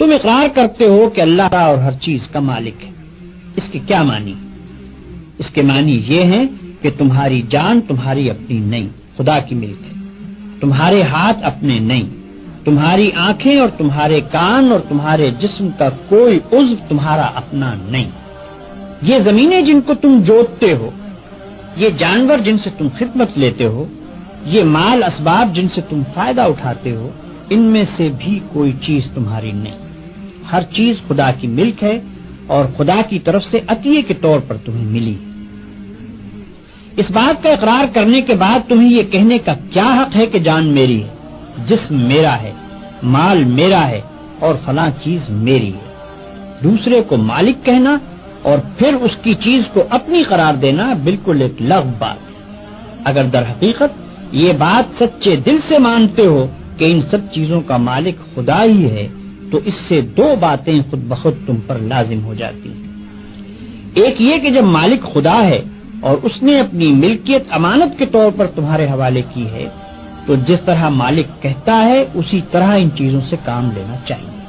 تم اقرار کرتے ہو کہ اللہ اور ہر چیز کا مالک ہے. اس کے کیا معنی؟ اس کے معنی یہ ہیں کہ تمہاری جان تمہاری اپنی نہیں، خدا کی ملک ہے. تمہارے ہاتھ اپنے نہیں، تمہاری آنکھیں اور تمہارے کان اور تمہارے جسم کا کوئی عضو تمہارا اپنا نہیں. یہ زمینیں جن کو تم جوتتے ہو، یہ جانور جن سے تم خدمت لیتے ہو، یہ مال اسباب جن سے تم فائدہ اٹھاتے ہو، ان میں سے بھی کوئی چیز تمہاری نہیں. ہر چیز خدا کی ملک ہے اور خدا کی طرف سے عطیے کے طور پر تمہیں ملی. اس بات کا اقرار کرنے کے بعد تمہیں یہ کہنے کا کیا حق ہے کہ جان میری ہے، جسم میرا ہے، مال میرا ہے اور فلاں چیز میری ہے. دوسرے کو مالک کہنا اور پھر اس کی چیز کو اپنی قرار دینا بالکل ایک لغو بات ہے. اگر در حقیقت یہ بات سچے دل سے مانتے ہو کہ ان سب چیزوں کا مالک خدا ہی ہے تو اس سے دو باتیں خود بخود تم پر لازم ہو جاتی ہیں. ایک یہ کہ جب مالک خدا ہے اور اس نے اپنی ملکیت امانت کے طور پر تمہارے حوالے کی ہے تو جس طرح مالک کہتا ہے اسی طرح ان چیزوں سے کام لینا چاہیے.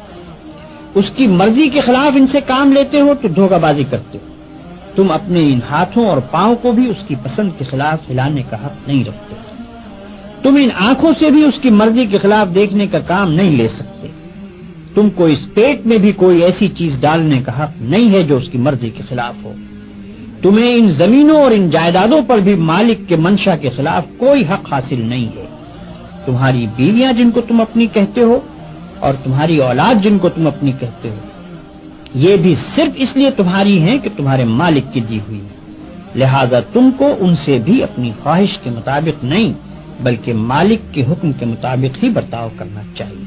اس کی مرضی کے خلاف ان سے کام لیتے ہو تو دھوکہ بازی کرتے ہو. تم اپنے ان ہاتھوں اور پاؤں کو بھی اس کی پسند کے خلاف ہلانے کا حق نہیں رکھتے. تم ان آنکھوں سے بھی اس کی مرضی کے خلاف دیکھنے کا کام نہیں لے سکتے. تم کو اس پیٹ میں بھی کوئی ایسی چیز ڈالنے کا حق نہیں ہے جو اس کی مرضی کے خلاف ہو. تمہیں ان زمینوں اور ان جائیدادوں پر بھی مالک کے منشا کے خلاف کوئی حق حاصل نہیں ہے. تمہاری بیویاں جن کو تم اپنی کہتے ہو اور تمہاری اولاد جن کو تم اپنی کہتے ہو، یہ بھی صرف اس لیے تمہاری ہیں کہ تمہارے مالک کی دی ہوئی ہے. لہذا تم کو ان سے بھی اپنی خواہش کے مطابق نہیں بلکہ مالک کے حکم کے مطابق ہی برتاؤ کرنا چاہیے.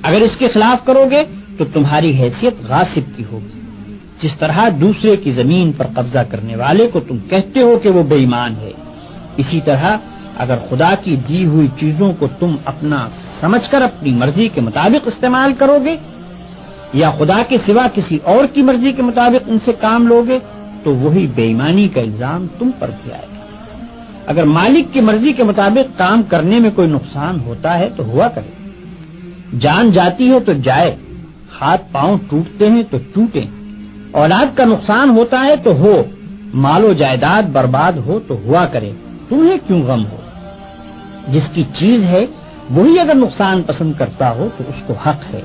اگر اس کے خلاف کرو گے تو تمہاری حیثیت غاصب کی ہوگی. جس طرح دوسرے کی زمین پر قبضہ کرنے والے کو تم کہتے ہو کہ وہ بے ایمان ہے، اسی طرح اگر خدا کی دی ہوئی چیزوں کو تم اپنا سمجھ کر اپنی مرضی کے مطابق استعمال کرو گے یا خدا کے سوا کسی اور کی مرضی کے مطابق ان سے کام لوگے تو وہی بے ایمانی کا الزام تم پر بھی آئے گا. اگر مالک کی مرضی کے مطابق کام کرنے میں کوئی نقصان ہوتا ہے تو ہوا کرے. جان جاتی ہے تو جائے، ہاتھ پاؤں ٹوٹتے ہیں تو ٹوٹیں، اولاد کا نقصان ہوتا ہے تو ہو، مال و جائیداد برباد ہو تو ہوا کرے. تمہیں کیوں غم ہو؟ جس کی چیز ہے وہی اگر نقصان پسند کرتا ہو تو اس کو حق ہے